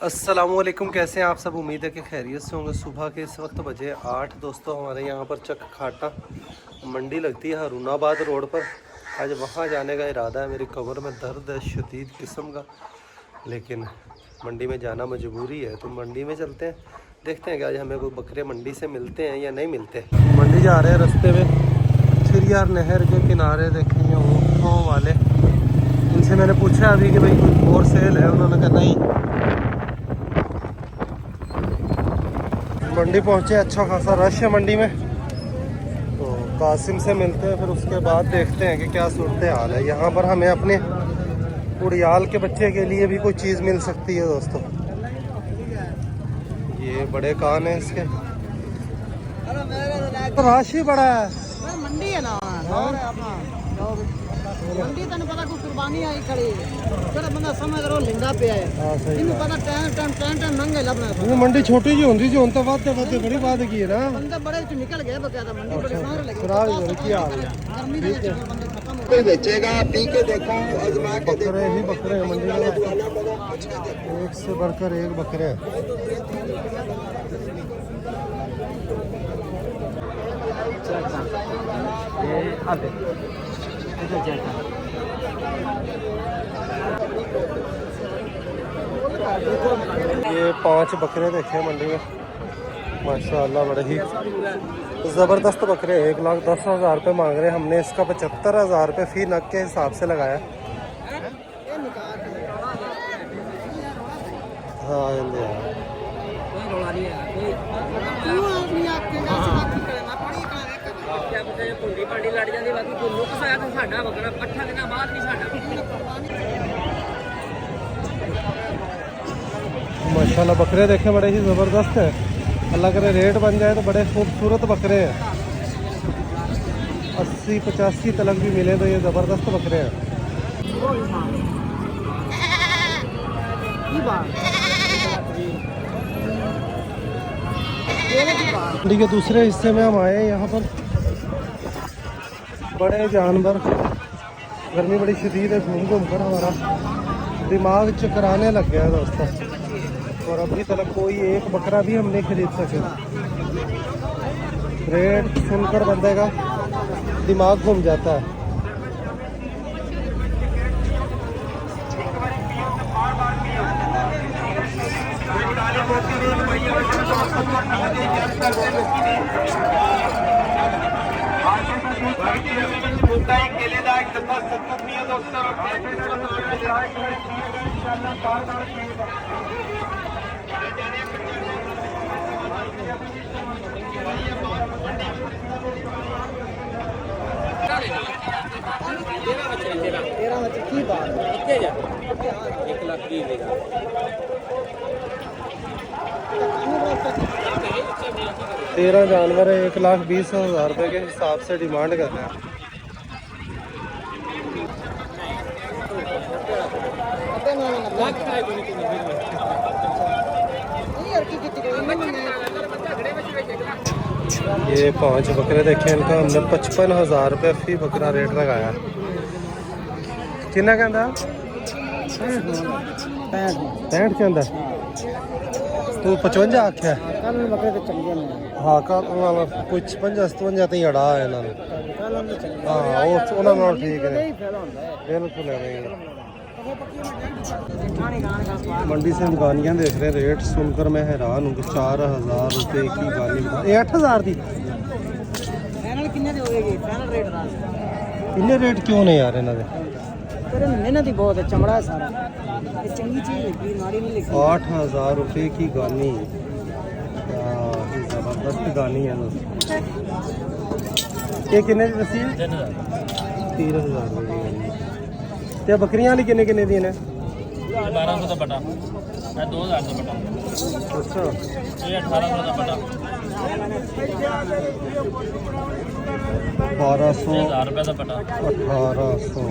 अस्सलामुअलैकुम, कैसे हैं आप सब। उम्मीद है कि खैरियत से होंगे। सुबह के इस वक्त बजे 8 दोस्तों। हमारे यहाँ पर चक खाटा मंडी लगती है हरूनाबाद रोड पर। आज वहाँ जाने का इरादा है। मेरी कमर में दर्द है शदीद किस्म का, लेकिन मंडी में जाना मजबूरी है, तो मंडी में चलते हैं। देखते हैं कि आज हमें कोई बकरे मंडी से मिलते हैं या नहीं मिलते। मंडी जा रहे हैं, रास्ते में चिरियार नहर के किनारे देखेंगे वो वाले। इनसे मैंने पूछा अभी कि भाई कोई और सेल है, उन्होंने कहा नहीं। मंडी पहुंचे, अच्छा खासा रश है मंडी में, तो कासिम से मिलते हैं, फिर उसके बाद देखते हैं कि क्या सूरत हाल है। यहाँ पर हमें अपने उड़ियाल के बच्चे के लिए भी कोई चीज़ मिल सकती है दोस्तों। ये बड़े कान है इसके, तो रश ही बड़ा है। मंडी है ना, मंडी तन पता कोई कुर्बानी आई खड़ी फिर बंदा समझ रो लिंगा पे है। हां सही है पता टाइम नंगे लबना। ये मंडी छोटी जी होंदी जो तो वादे बड़ी बात की है ना। बंदा बड़े च निकल गए बकायदा मंडी बड़े सारे लगे। खराब हो की हाल है। गर्मी दे बंदे खत्म हो कोई बेचेगा, पी के देखो, आजमा के देखो। बकरे ही बकरे हैं मंडी में, एक से बढ़कर एक बकरे हैं। ये 5 बकरे देखे मंडी में, माशाल्लाह बड़े ही ज़बरदस्त बकरे। 1,10,000 रुपये मांग रहे हैं। हमने इसका 75,000 रुपये फी नग के हिसाब से लगाया। हाँ माशाल्लाह बकरे देखे बड़े ही ज़बरदस्त है। अल्लाह करे रेट बन जाए तो बड़े खूबसूरत बकरे हैं। 80-85 तलक भी मिले तो ये ज़बरदस्त बकरे हैं। मंडी के दूसरे हिस्से में हम आए हैं। यहाँ पर बड़े जानवर, गर्मी बड़ी शदीद है, घूम घूम कर हमारा दिमाग चकराने लग गया है दोस्तों। और अभी तक कोई एक बकरा भी हम नहीं खरीद सके। रेट सुनकर बंदे का दिमाग घूम जाता है। की बात 13 जानवर है, 1,20,000 रुपये के हिसाब से डिमांड कर रहे हैं। ये 5 बकरे देखे, इनका हमने 55,000 रुपये फी बकरा रेट लगाया। कितना कहता 65 के अंदर तो 55 आख्या। हाँ कल कुछ 55-57 तो ही अड़ा है इन्होंने। हाँ वो ठीक है, बिल्कुल है। मंडी से हम गानियाँ देख रहे हैं, रेट सुनकर मैं हैरान हूँ कि 4,000 रुपये की गानी। 8,000 थी। इन्ने रेट क्यों नहीं आ रहे इन्होंने? मेहनत ही बहुत है, चमड़ा है सारा, चंगी चीज लिखी, माड़ी नहीं लिखी। 8,000 रुपये की गानी, ज़बरदस्त गानी है दोस्तों। ये किन्ने दी दसी? 13,000 रुपये की गानी। ते बकरियां वाली किन्ने किन्ने दी ने? 1200 का बटा, 2000 का बटा। अच्छा, ये 1800 का बटा, 1200, 1000 रुपये का बटा, 1800,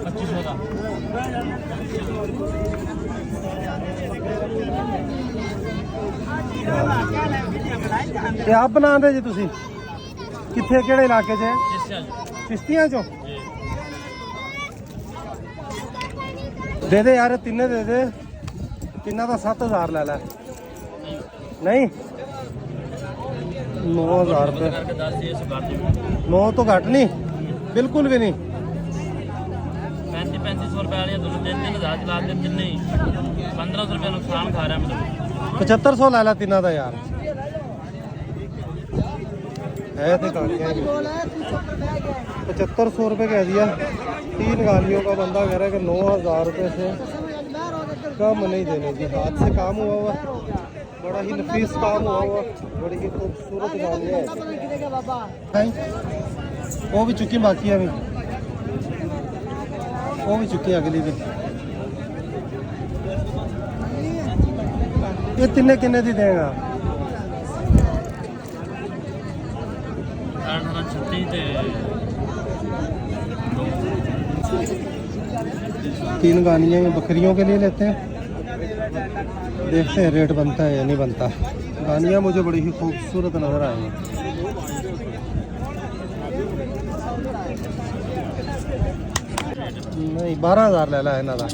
2500 का। ਤੇ ਆਪ ਬਣਾਉਂਦੇ ਜੀ ਤੁਸੀਂ? ਕਿੱਥੇ ਕਿਹੜੇ ਇਲਾਕੇ 'ਚ ਹੈ? चिश्तियाँ चो दे दे यार, तीन दे दे। तिना का 7000 लै लै नहीं 9000 रुपये 9 तो घट नहीं बिल्कुल भी नहीं 3500 रुपए वाली दोनों 3-3 चला दे तीन नहीं 1500 रुपए नुकसान खा रहा है मतलब 7500 लै लै तिना का यार है तो 7500 रुपये कह दिया 3 गालियों का बंदा कह रहा है कि 9000 रुपये से कम नहीं देने जी हाथ से काम हुआ बड़ा ही नफीस काम हुआ बड़ी ही खूबसूरत गालियाँ है वो भी चुकी बाकी है अभी वो भी चुकी अगली भी ये तिन्ने किन्ने दी देगा 3 गानियाँ ये बकरियों के लिए लेते हैं देखते हैं रेट बनता है या नहीं बनता गानियाँ मुझे बड़ी ही खूबसूरत नज़र आई नहीं 12000 ले ला इन्हों का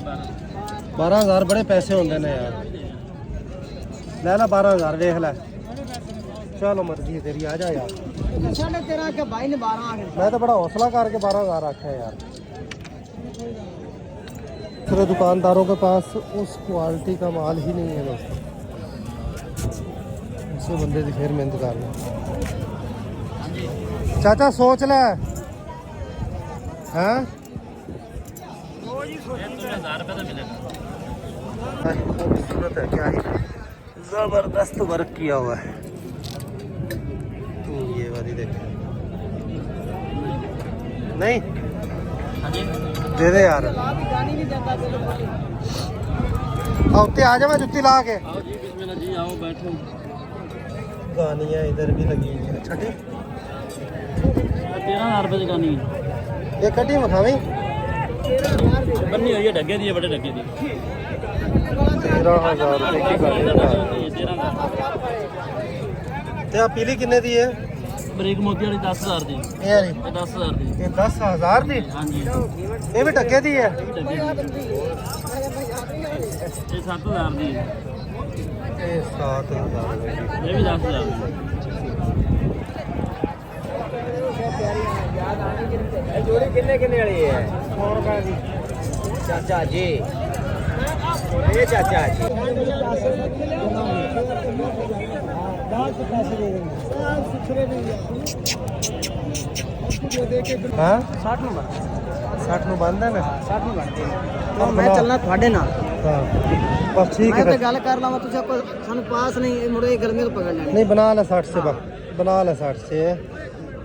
12000 बड़े पैसे होंगे ने यार ले ला 12000 देख लै चलो मर्जी है तेरी आ जा यार मैं तो बड़ा हौसला करके 12000 रखा है यार दूसरे दुकानदारों के पास उस क्वालिटी का माल ही नहीं है दोस्तों उसे बंदे की फिर मेहनत कर लो चाचा सोच ले हैं खूबसूरत है क्या ही जबरदस्त वर्क किया हुआ है ये वाली देखे नहीं दे दे यार उत्ते आ जा मैं जुत्ती ला के जी आओ बैठो गानियाँ इधर भी लगी हुई है छठी 13000 रुपए की गानी ये कटी मखावी बन्नी हुई है ढगे दी है बड़े ढगे दी 13000 रुपये की गानी लगा 13000 पीली किन्ने दी है बरीक मोती वाली 10000 दी ये वाली 10000 दी ये 10000 दी हाँ जी ये भी ढके दी है ये 7000 दी ये 7000 ये भी 10000 जोड़ी कितने वाली है 100 रुपए की चाचा जी ये चाचा जी हाँ 60 नंबर 60 ਨੂੰ ਬੰਦ ਹੈ ਨਾ 60 ਨੂੰ ਬਣਦੇ ਮੈਂ ਚੱਲਣਾ ਤੁਹਾਡੇ ਨਾਲ हाँ बस ठीक मैं है तो गल कर लवा तुझे कोई सन पास नहीं मुड़े गर्मी तो पकड़ना नहीं बना ले 60 से बना ले 60 से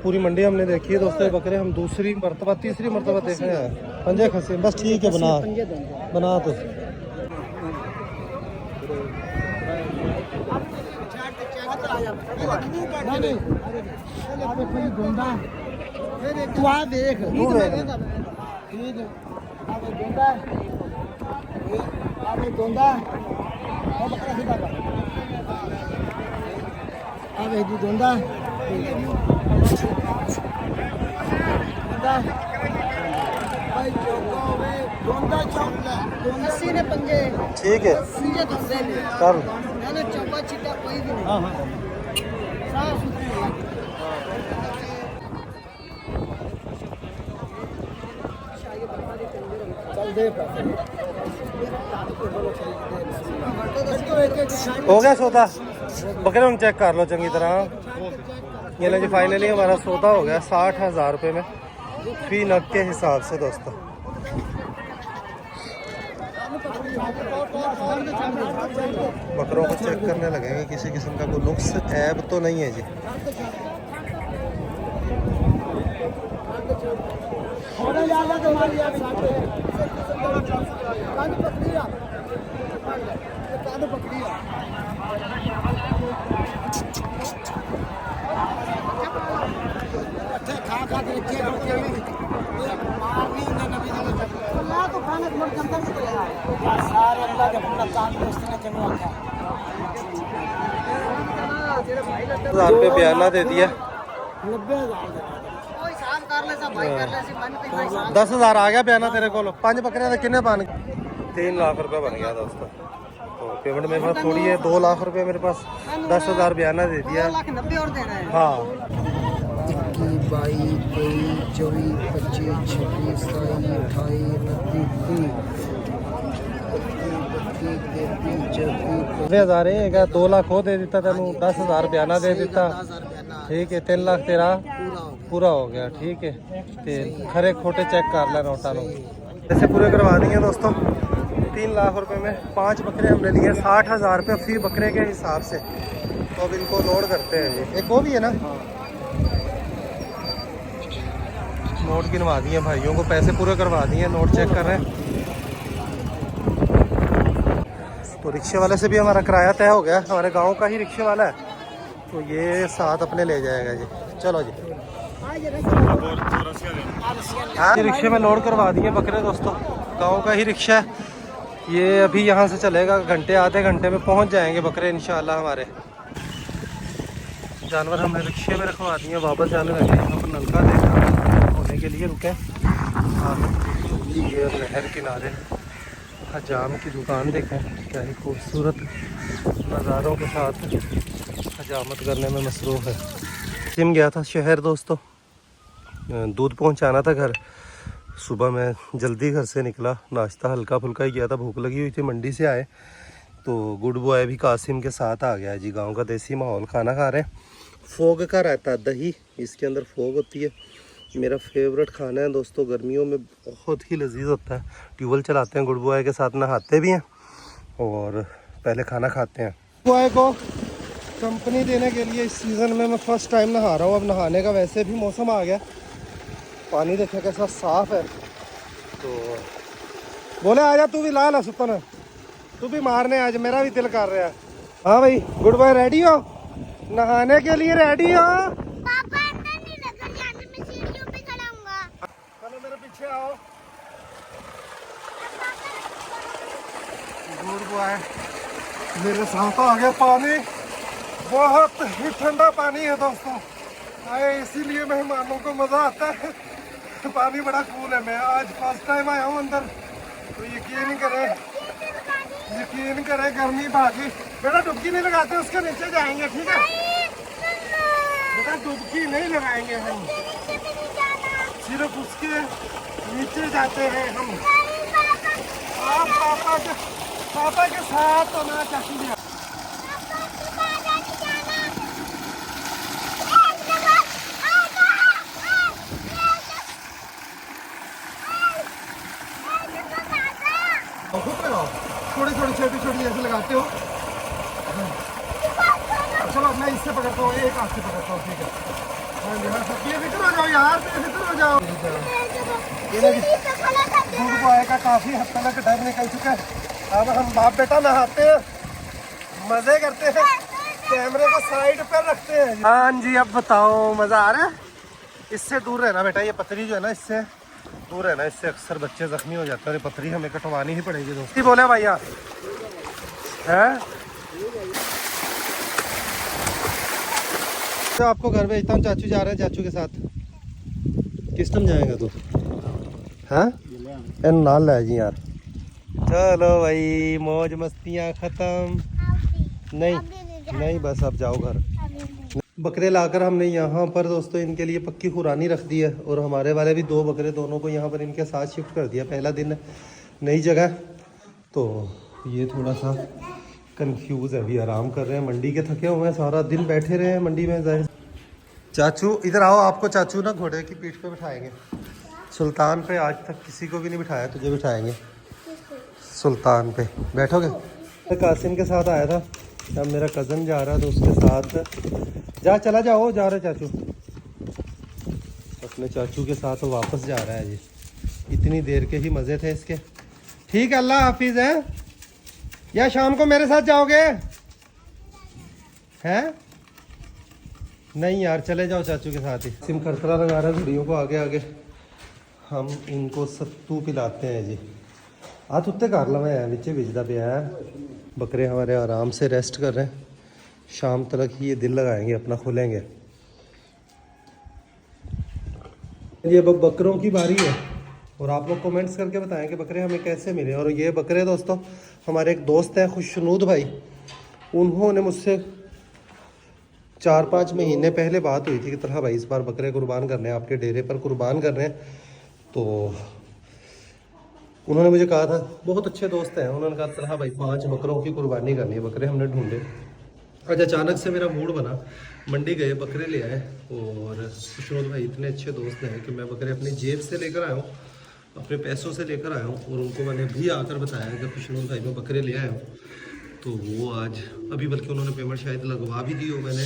पूरी मंडी हमने देखी है दोस्तों बकरे हम दूसरी मरतबा तीसरी मरतबा देख रहे हैं पंजे खसे बस ठीक है बना तो तू आ देख दोंदा ने पंजे ठीक है सीधे धंधे ने कर मैंने चौपा चिट्टा कोई भी नहीं हाँ हाँ साफ सुथरी है चल दे हो गया सौदा बकरे हम चेक कर लो चंगी तरह ये लो जी फाइनली हमारा सौदा हो गया 60,000 रुपये में फी नग के हिसाब से दोस्तों बकरों को चेक करने लगेंगे किसी किस्म का कोई नुक्स ऐब तो नहीं है जी हजार रुपये बयाना दे दिया 10,000 आ गया बयाना तेरे को 5 बकरे किन्ने बन 3 लाख रुपये बन गया दोस्तों तो पेमेंट मेरे पास थोड़ी है, 2 लाख रुपए मेरे पास, 10,000 बयाना दे दिया। 2,90,000 और देना है। हाँ 21, 22, 23, 24, 25, 26, 27, 28, 29, 30,000 है, 2 लाख हो दे देता तेन, 10,000 बयाना दे देता। ठीक है, 3 लाख तेरा पूरा हो गया। ठीक है, ते खरे खोटे चेक कर ले नोटा नो, ऐसे पूरे करवा दिए दोस्तों। 3 लाख रुपए में 5 बकरे हमने लिए, 60,000 रुपये फी बकरे के हिसाब से। तो अब इनको लोड करते हैं जी। एक वो भी है ना, नोट गिनवा दिए भाइयों को, पैसे पूरे करवा दिए, नोट चेक कर रहे हैं। तो रिक्शे वाले से भी हमारा किराया तय हो गया, हमारे गांव का ही रिक्शे वाला है, तो ये साथ अपने ले जाएगा जी। चलो जी, हाँ रिक्शे में लोड करवा दिए बकरे दोस्तों, गांव का ही रिक्शा है ये। अभी यहाँ से चलेगा, घंटे आधे घंटे में पहुँच जाएंगे बकरे इंशाल्लाह हमारे। जानवर हमने रिक्शे में रखवा दिए, वापस जाने लगे। यहाँ पर नलका देखा होने के लिए रुके। ये नहर किनारे हजाम की दुकान देखें, क्या ही खूबसूरत नज़ारों के साथ हजामत करने में मसरूफ़ है। सिम गया था शहर दोस्तों, दूध पहुंचाना था घर। सुबह मैं जल्दी घर से निकला, नाश्ता हल्का फुल्का ही किया था, भूख लगी हुई थी, मंडी से आए तो गुड बॉय भी कासिम के साथ आ गया जी। गांव का देसी माहौल, खाना खा रहे हैं। फोग का रहता है दही, इसके अंदर फोग होती है, मेरा फेवरेट खाना है दोस्तों, गर्मियों में बहुत ही लजीज होता है। ट्यूबवेल चलाते हैं, गुड बॉय के साथ नहाते भी हैं और पहले खाना खाते हैं। बॉय को कंपनी देने के लिए इस सीज़न में मैं फ़र्स्ट टाइम नहा रहा हूँ। अब नहाने का वैसे भी मौसम आ गया, पानी देखे कैसा साफ़ है। तो बोले आजा तू भी ला ला सुपन, तू भी मारने आज, मेरा भी दिल कर रहा है। हाँ भाई गुड बॉय, रेडी हो नहाने के लिए? रेडी हो? पापा अंदर नहीं लगा जाने में, सीढ़ियों पे खड़ा हूँगा। चलो मेरे पीछे आओ। गुड बॉय मेरे साथ आ गया। पानी बहुत ही ठंडा पानी है दोस्तों, आए इसीलिए मेहमानों को मज़ा आता है। पानी बड़ा कूल है। मैं आज फर्स्ट टाइम आया हूँ अंदर, तो यकीन करें गर्मी भागी। बेटा डुबकी नहीं लगाते, उसके नीचे जाएंगे, ठीक है बेटा? डुबकी नहीं लगाएंगे हम, सिर्फ उसके नीचे जाते हैं हम। आप पापा के साथ तो ना चाची जी। छोटी ऐसे लगाते हो। चलो मैं इससे पकड़ता हूँ, एक हाथ से पकड़ता हूँ, ठीक है? हाँ जी, हाँ बेफिक्र हो जाओ यार, बेफिक्र हो जाओ। दूध बॉय का काफ़ी हद तक डर निकल चुका है। अब हम बाप बेटा नहाते हैं, मज़े करते हैं, कैमरे को साइड पर रखते हैं। हाँ जी, अब बताओ मज़ा आ रहा है? इससे दूर रहना बेटा, ये पथरी जो है ना, इससे दूर रहना, इससे अक्सर बच्चे जख्मी हो जाते हैं। और पथरी हमें कटवानी ही पड़ेगी दोस्तों। बोले भैया है तो आपको घर भेजता हूँ, चाचू जा रहे हैं, चाचू के साथ। किस टाइम जाएगा तू? हाँ इन नाल ले जी यार। चलो भाई, मौज मस्तियाँ ख़त्म। नहीं बस अब जाओ घर। बकरे लाकर हमने यहाँ पर दोस्तों इनके लिए पक्की खुरानी रख दी है, और हमारे वाले भी 2 बकरे, दोनों को यहाँ पर इनके साथ शिफ्ट कर दिया। पहला दिन नई जगह, तो ये थोड़ा सा कंफ्यूज है, अभी आराम कर रहे हैं। मंडी के थके हुए हैं, सारा दिन बैठे रहे हैं मंडी में। जाहिर चाचू इधर आओ, आपको चाचू ना घोड़े की पीठ पे बिठाएंगे। सुल्तान पे आज तक किसी को भी नहीं बिठाया, तुझे बिठाएंगे सुल्तान पे, बैठोगे? मैं कासिम के साथ आया था, अब मेरा कज़न जा रहा है तो उसके साथ जा, चला जाओ, जा रहे चाचू अपने चाचू के साथ, वापस जा रहा है जी। इतनी देर के ही मज़े थे इसके। ठीक है, अल्लाह हाफिज़ है। या शाम को मेरे साथ जाओगे? हैं? नहीं यार, चले जाओ चाचू के साथ ही। सिम खरखरा लगा रहा है घड़ियों को आगे आगे। हम इनको सत्तू पिलाते हैं जी। हाथ उत्ते कर लो, मैं नीचे भिजदा पिया है। बकरे हमारे आराम से रेस्ट कर रहे हैं, शाम तक ही ये दिल लगाएंगे अपना, खुलेंगे। ये अब बकरों की बारी है, और आप लोग कमेंट्स करके बताएं कि बकरे हमें कैसे मिले। और ये बकरे दोस्तों हमारे एक दोस्त हैं खुशनूद भाई, उन्होंने मुझसे 4-5 महीने पहले बात हुई थी कि तलहा भाई इस बार बकरे कुर्बान करने हैं, आपके डेरे पर कुर्बान कर रहे हैं। तो उन्होंने मुझे कहा था, बहुत अच्छे दोस्त हैं, उन्होंने कहा तलहा भाई 5 बकरों की कुर्बानी करनी है। बकरे हमने ढूंढे, आज अचानक से मेरा मूड बना, मंडी गए, बकरे ले आए। और खुशनूद भाई इतने अच्छे दोस्त हैं कि मैं बकरे अपनी जेब से लेकर आया हूँ, अपने पैसों से लेकर आया हूँ। और उनको मैंने भी आकर बताया कि खुशनूद भाई मैं बकरे ले आया हूँ। तो वो आज अभी बल्कि उन्होंने पेमेंट शायद लगवा भी दी हो, मैंने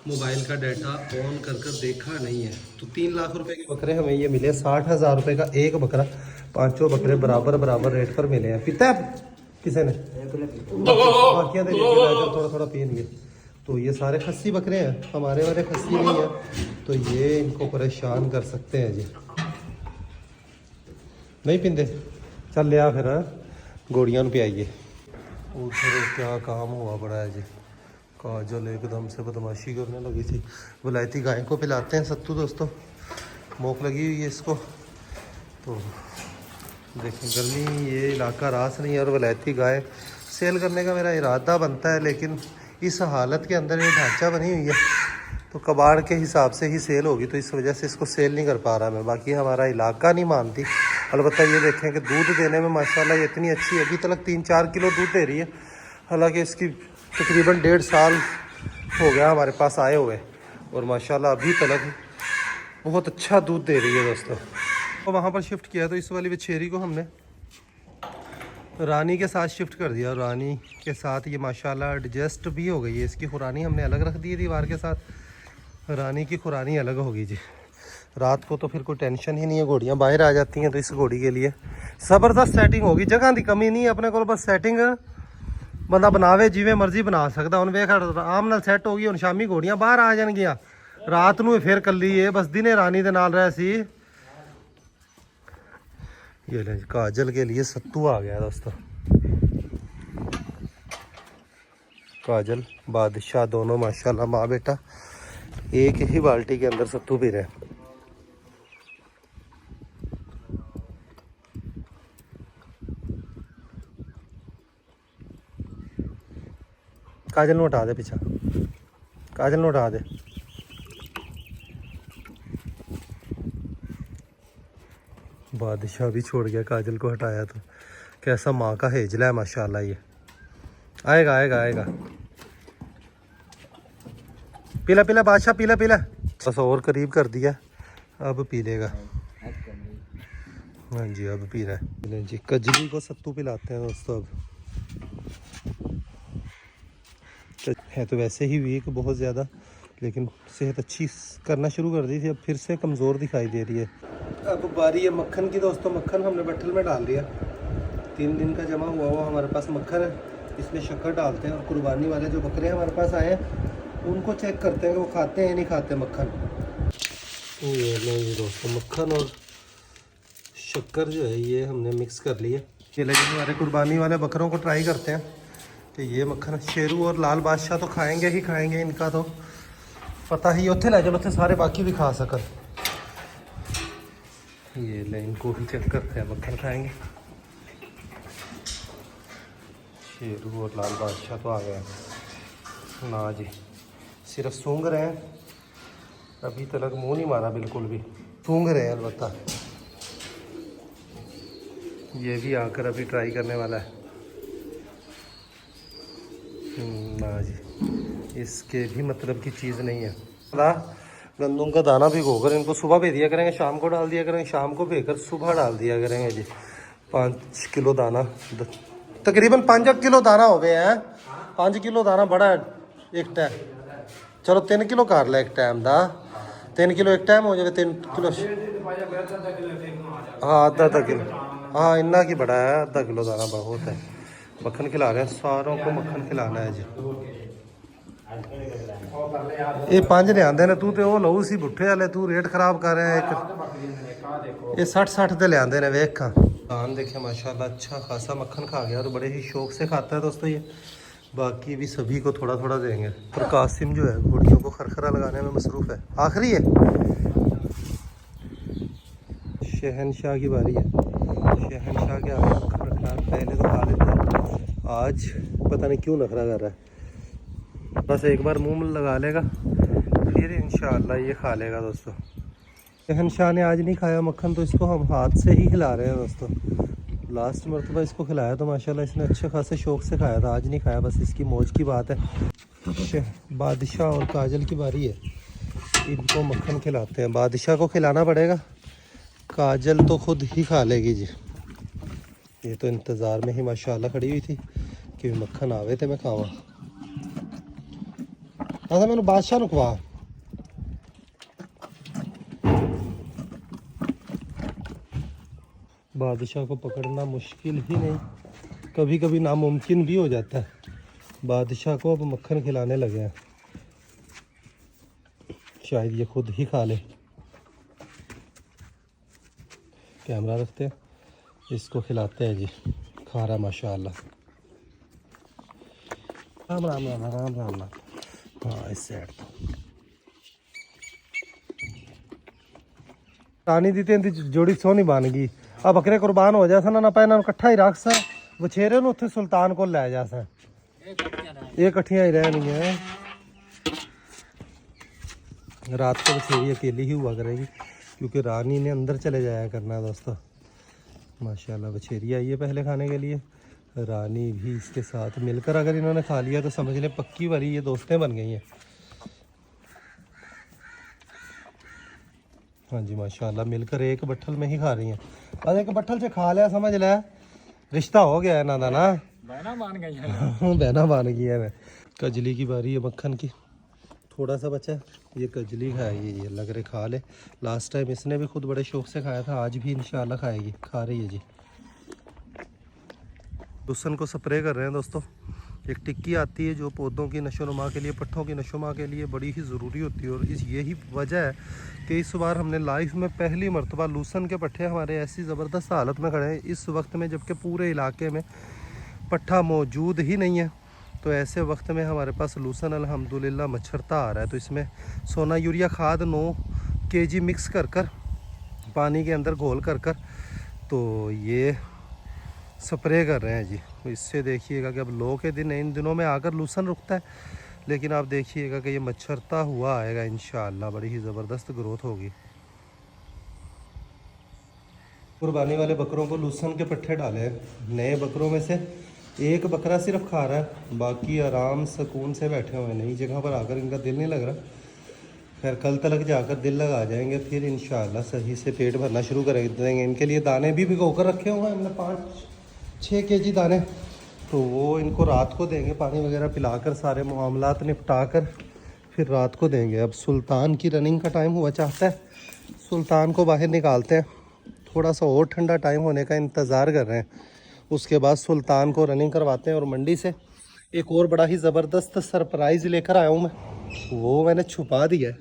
मोबाइल का डाटा ऑन कर देखा नहीं है। तो 3 लाख रुपए के बकरे हमें ये मिले, 60,000 रुपये का एक बकरा। 5 बकरे बराबर रेट पर मिले हैं। पीता है किसी ने? बाकियाँ दे थोड़ा थोड़ा पियेंगे। तो ये सारे खस्सी बकरे हैं, हमारे वाले खस्सी नहीं है, तो ये इनको परेशान कर सकते हैं जी। नहीं पींदे, चल लिया फिर गोड़ियाँ पियाइए। उधर क्या काम हुआ बड़ा है जी, काजल एकदम से बदमाशी करने लगी थी। विलायती गाय को पिलाते हैं सत्तू दोस्तों, भूख लगी हुई है इसको। तो देखें गर्मी, ये इलाका रास नहीं है। और विलायती गाय सेल करने का मेरा इरादा बनता है, लेकिन इस हालत के अंदर ये ढांचा बनी हुई है तो कबाड़ के हिसाब से ही सेल होगी, तो इस वजह से इसको सेल नहीं कर पा रहा मैं। बाकी हमारा इलाका नहीं मानती। अलबत्ता ये देखें कि दूध देने में माशाल्लाह ये इतनी अच्छी है, अभी तक 3-4 किलो दूध दे रही है। हालांकि इसकी तकरीबन 1.5 साल हो गया हमारे पास आए हुए, और माशाल्लाह अभी तक बहुत अच्छा दूध दे रही है दोस्तों। तो वहाँ पर शिफ्ट किया तो इस वाली बछेरी को हमने रानी के साथ शिफ्ट कर दिया। रानी के साथ ये माशाल्लाह एडजस्ट भी हो गई है। इसकी खुरानी हमने अलग रख दी दीवार के साथ, रानी की खुरानी अलग होगी जी। रात को तो फिर कोई टेंशन ही नहीं है, घोड़ियाँ बाहर आ जाती हैं। तो इस घोड़ी के लिए ज़बरदस्त सेटिंग होगी, जगह की कमी नहीं है अपने को, बस सेटिंग बंदा बनावे जिवें मर्जी बना सकता। हुण वेख आराम नाल सैट हो गई, हुण शामी घोड़ियाँ बाहर आ जाएंगियाँ, रात नूं फिर कल्ली है, बस दिने रानी दे नाल रह सी। ये ले काजल के लिए सत्तू आ गया दोस्तों। काजल बादशाह दोनों माशाल्लाह माँ बेटा एक ही बाल्टी के अंदर सत्तू पी रहे हैं। काजल नू हटा दे पीछा, काजल नू हटा दे। बादशाह भी छोड़ गया, काजल को हटाया तो। कैसा माँ का हेजला है माशाल्लाह। ये आएगा आएगा आएगा, पीला पीला बादशाह, पीला पीला। बस और करीब कर दिया, अब पी लेगा। हाँ जी अब पी रहा है जी। कजली को सत्तू पिलाते हैं दोस्तों। अब है तो वैसे ही वीक बहुत ज़्यादा, लेकिन सेहत अच्छी करना शुरू कर दी थी, अब फिर से कमज़ोर दिखाई दे रही है। अब बारी है मक्खन की दोस्तों। मक्खन हमने बट्ठल में डाल दिया, 3 दिन का जमा हुआ हुआ हमारे पास मक्खन है, इसमें शक्कर डालते हैं। और कुर्बानी वाले जो बकरे हमारे पास आए हैं उनको चेक करते हैं कि वो खाते हैं नहीं खाते मक्खन। ये नहीं दोस्तों, मक्खन और शक्कर जो है ये हमने मिक्स कर लिया। ये लेकिन हमारे कुर्बानी वाले बकरों को ट्राई करते हैं कि ये मक्खन। शेरू और लाल बादशाह तो खाएंगे ही खाएंगे, इनका तो पता ही। उत्थे ले चलो, उत्थे सारे बाकी भी खा सकन। ये ले इनको ही चेक करते हैं, मक्खन खाएंगे। शेरू और लाल बादशाह तो आ गए ना जी, सिर्फ सूंघ रहे हैं, अभी तक मुंह नहीं मारा बिल्कुल भी, सूंघ रहे हैं अलबत्ता। ये भी आकर अभी ट्राई करने वाला है ना जी, इसके भी मतलब की चीज़ नहीं है। गंदम का दाना भिगोकर इनको सुबह भेज दिया करेंगे, शाम को डाल दिया करेंगे, शाम को भेजकर सुबह डाल दिया करेंगे जी। 5 किलो दाना, तकरीबन 5 किलो दाना हो गए हैं। 5 किलो दाना बड़ा एक टाइम, चलो 3 किलो कर ले एक टाइम का। 3 किलो एक टाइम हो जाए, 3 किलो हाँ आधा किलो, हाँ इन्ना की बड़ा है। आधा किलो दाना बहुत है। मक्खन खिला रहे हैं, सारों को मक्खन खिलाना है जी। ये 5 ले आंदे ने, तू तो वो लहू सी बुट्ठे वाले, तू रेट खराब कर रहे हैं। एक ये 60-60 दे ले आंदे ने, वेख खा दान देखे माशाल्लाह अच्छा खासा मक्खन खा गया, तो बड़े ही शौक से खाता है दोस्तों ये। बाकी भी सभी को थोड़ा थोड़ा देंगे। और कासिम जो है घोड़ियों को खरखरा लगाने में मसरूफ़ है, आखिरी है। शहनशाह की बारी है। शहनशाह के आगे मक्खन रखना है, पहले तो खा लेता है, आज पता नहीं क्यों नखरा कर रहा है। बस एक बार मुंह में लगा लेगा फिर इंशाअल्लाह ये खा लेगा दोस्तों। शहनशाह ने आज नहीं खाया मक्खन, तो इसको हम हाथ से ही खिला रहे हैं दोस्तों। लास्ट मरतबा इसको खिलाया तो माशाल्लाह इसने अच्छे खासे शौक से खाया था, आज नहीं खाया, बस इसकी मौज की बात है। बादशाह और काजल की बारी है, इनको मक्खन खिलाते हैं। बादशाह को खिलाना पड़ेगा, काजल तो खुद ही खा लेगी जी। ये तो इंतज़ार में ही माशाल्लाह खड़ी हुई थी कि मक्खन आवे थे मैं खावा। दादा मैंने बादशाह नु खवा। बादशाह को पकड़ना मुश्किल ही नहीं, कभी कभी नामुमकिन भी हो जाता है। बादशाह को अब मक्खन खिलाने लगे हैं, शायद ये खुद ही खा ले। कैमरा रखते हैं, इसको खिलाते हैं जी। खा रहा माशाल्लाह। राम राम राम राम राम राम। हाँ इस साइड तो रानी दी तें जोड़ी सोनी बन गई। अब बकरे कुर्बान हो जाए ना पै इन्होंने इकट्ठा ही रख सा, बछेरे उत्थे सुल्तान को लै जा सा, ये कट्ठियां ही रहनी। रात को बछेरी अकेली ही हुआ करेगी क्योंकि रानी ने अंदर चले जाया करना है दोस्तों। माशाल्लाह बछेरी आई है पहले खाने के लिए, रानी भी इसके साथ मिलकर अगर इन्होंने खा लिया तो समझ लें पक्की वाली ये दोस्तें बन गई हैं। हाँ जी माशाल्लाह मिलकर एक बट्ठल में ही खा रही हैं। अब एक बट्ठल से खा लिया समझ लिया रिश्ता हो गया है ना ना बहना मान गई है। बहना मान गया है। कजली की बारी है मक्खन की, थोड़ा सा बचा है, ये कजली खाएगी, ये लग रहे खा ले। लास्ट टाइम इसने भी खुद बड़े शौक से खाया था, आज भी इंशाल्लाह खाएगी, खा रही है जी। लूसन को स्प्रे कर रहे हैं दोस्तों। एक टिक्की आती है जो पौधों की नशोनुमा के लिए, पट्ठों की नशोनुमा के लिए बड़ी ही ज़रूरी होती है, और यही वजह है कि इस बार हमने लाइफ में पहली मरतबा लूसन के पट्ठे हमारे ऐसी ज़बरदस्त हालत में खड़े हैं इस वक्त में, जबकि पूरे इलाके में पट्ठा मौजूद ही नहीं है। तो ऐसे वक्त में हमारे पास लूसन अल्हम्दुलिल्लाह मच्छरता आ रहा है। तो इसमें सोना यूरिया खाद 9 kg मिक्स कर पानी के अंदर घोल कर तो ये स्प्रे कर रहे हैं जी। तो इससे देखिएगा कि अब लो के दिन इन दिनों में आकर लूसन रुकता है, लेकिन आप देखिएगा कि ये मच्छरता हुआ आएगा इंशाअल्लाह, बड़ी ही ज़बरदस्त ग्रोथ होगी। कुर्बानी वाले बकरों को लूसन के पट्टे डाले हैं। नए बकरों में से एक बकरा सिर्फ खा रहा है, बाकी आराम सुकून से बैठे हुए हैं। नई जगह पर आकर इनका दिल नहीं लग रहा। खैर कल तक जाकर दिल लगा जाएंगे, फिर इंशाअल्लाह सही से पेट भरना शुरू कर देंगे। इनके लिए दाने भी भिगो कर रखे हुए हैं हमने 5-6 kg दाने, तो वो इनको रात को देंगे, पानी वगैरह पिलाकर सारे मामलात निपटा कर फिर रात को देंगे। अब सुल्तान की रनिंग का टाइम हुआ चाहता है, सुल्तान को बाहर निकालते हैं, थोड़ा सा और ठंडा टाइम होने का इंतज़ार कर रहे हैं, उसके बाद सुल्तान को रनिंग करवाते हैं। और मंडी से एक और बड़ा ही ज़बरदस्त सरप्राइज़ लेकर आया हूँ मैं, वो मैंने छुपा दिया है,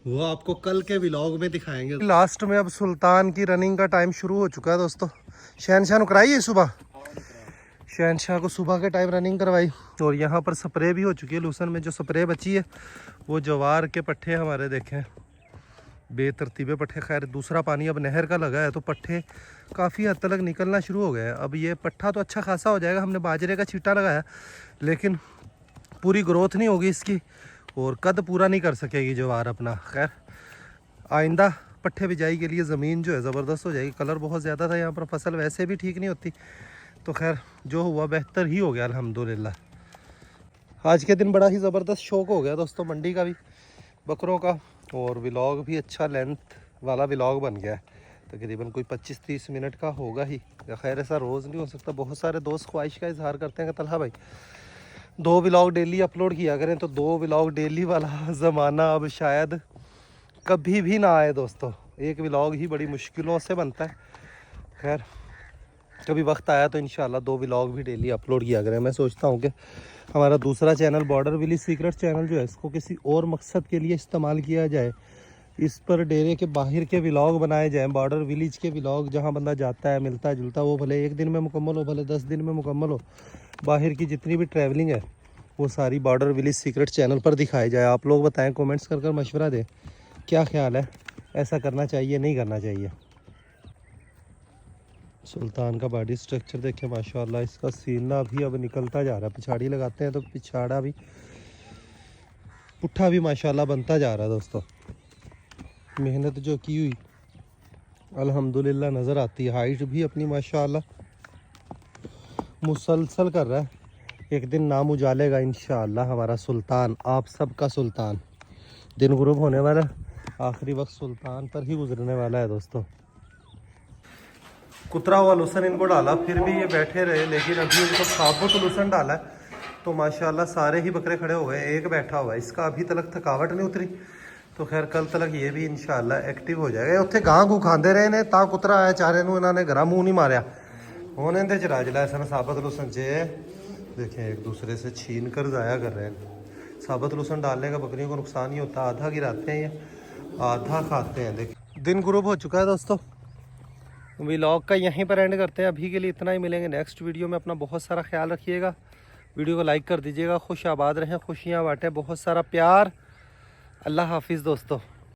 वो आपको कल के व्लॉग में दिखाएंगे। लास्ट में अब सुल्तान की रनिंग का टाइम शुरू हो चुका है दोस्तों। शहनशाह को कराई है सुबह, शहनशाह को सुबह के टाइम रनिंग करवाई, और यहाँ पर स्प्रे भी हो चुकी है। लूसन में जो स्प्रे बची है वो जवार के पट्टे हमारे देखें बेतरतीबे पट्टे। खैर दूसरा पानी अब नहर का लगा है तो पट्टे काफ़ी हद तक निकलना शुरू हो गए हैं। अब ये पट्ठा तो अच्छा खासा हो जाएगा, हमने बाजरे का छींटा लगाया, लेकिन पूरी ग्रोथ नहीं होगी इसकी और कद पूरा नहीं कर सकेगी जवार अपना। खैर आइंदा पट्ठे बिजाई के लिए ज़मीन जो है ज़बरदस्त हो जाएगी। कलर बहुत ज़्यादा था यहाँ पर, फसल वैसे भी ठीक नहीं होती, तो खैर जो हुआ बेहतर ही हो गया अल्हम्दुलिल्लाह। आज के दिन बड़ा ही ज़बरदस्त शौक हो गया दोस्तों मंडी का भी, बकरों का, और व्लॉग भी अच्छा लेंथ वाला व्लॉग बन गया है। तकरीबन कोई 25-30 मिनट का होगा ही। खैर ऐसा रोज़ नहीं हो सकता, बहुत सारे दोस्त ख्वाहिश का इजहार करते हैं कि तलहा भाई 2 व्लॉग डेली अपलोड किया करें, तो 2 व्लॉग डेली वाला ज़माना अब शायद कभी भी ना आए दोस्तों। एक व्लॉग ही बड़ी मुश्किलों से बनता है। खैर कभी वक्त आया तो इंशाल्लाह 2 व्लॉग भी डेली अपलोड किया करें। मैं सोचता हूँ कि हमारा दूसरा channel border village secret channel जो है, इसको किसी और मकसद के लिए इस्तेमाल किया जाए। इस पर डेरे के बाहर के व्लॉग बनाए जाएँ, बॉर्डर विलेज के व्लॉग, जहाँ बंदा जाता है मिलता जुलता, वो भले 1 दिन में मुकम्मल हो, भले 10 दिन में मुकम्मल हो, बाहर की जितनी भी ट्रैवलिंग है वो सारी बॉर्डर विलेज सीक्रेट चैनल पर दिखाई जाए। आप लोग बताएं, कमेंट्स कर मशवरा दें, क्या ख्याल है, ऐसा करना चाहिए नहीं करना चाहिए। सुल्तान का बॉडी स्ट्रक्चर देखें माशाल्लाह, इसका सीना भी अब निकलता जा रहा है। पिछाड़ी लगाते हैं तो पिछाड़ा भी, पुट्ठा भी माशाल्लाह बनता जा रहा है दोस्तों। मेहनत जो की हुई अल्हम्दुलिल्लाह नज़र आती है। हाइट भी अपनी माशाल्लाह मुसलसल कर रहा है। एक दिन नाम उजालेगा इंशाअल्लाह हमारा सुल्तान, आप सबका सुल्तान। दिन गुरूब होने वाला, आखिरी वक्त सुल्तान पर ही गुजरने वाला है दोस्तों। कुतरा हुआ लुसन इनको डाला, फिर भी ये बैठे रहे, लेकिन अभी इनको साबुत लुसन डाला है तो माशाल्लाह सारे ही बकरे खड़े हो गए। एक बैठा हुआ है, इसका अभी तक थकावट नहीं उतरी, तो खैर कल तक ये भी इंशाल्लाह एक्टिव हो जाएगा। उत्थे गां गू खांदे रहे ने ता कुतरा आया चारे नूं इन्होंने गरा मुँह नहीं मारिया। हुण इहदे च रज लै सन साबुत लुसन च, देखें एक दूसरे से छीन कर ज़ाया कर रहे हैं। साबुत लहसुन डालने का बकरियों को नुकसान नहीं होता, आधा गिराते हैं या आधा खाते हैं। देखिए दिन गुरूब हो चुका है दोस्तों, व्लॉग का यहीं पर एंड करते हैं। अभी के लिए इतना ही, मिलेंगे नेक्स्ट वीडियो में। अपना बहुत सारा ख्याल रखिएगा, वीडियो को लाइक कर दीजिएगा। खुश आबाद रहें, खुशियाँ बांटें, बहुत सारा प्यार। अल्लाह हाफिज़ दोस्तों।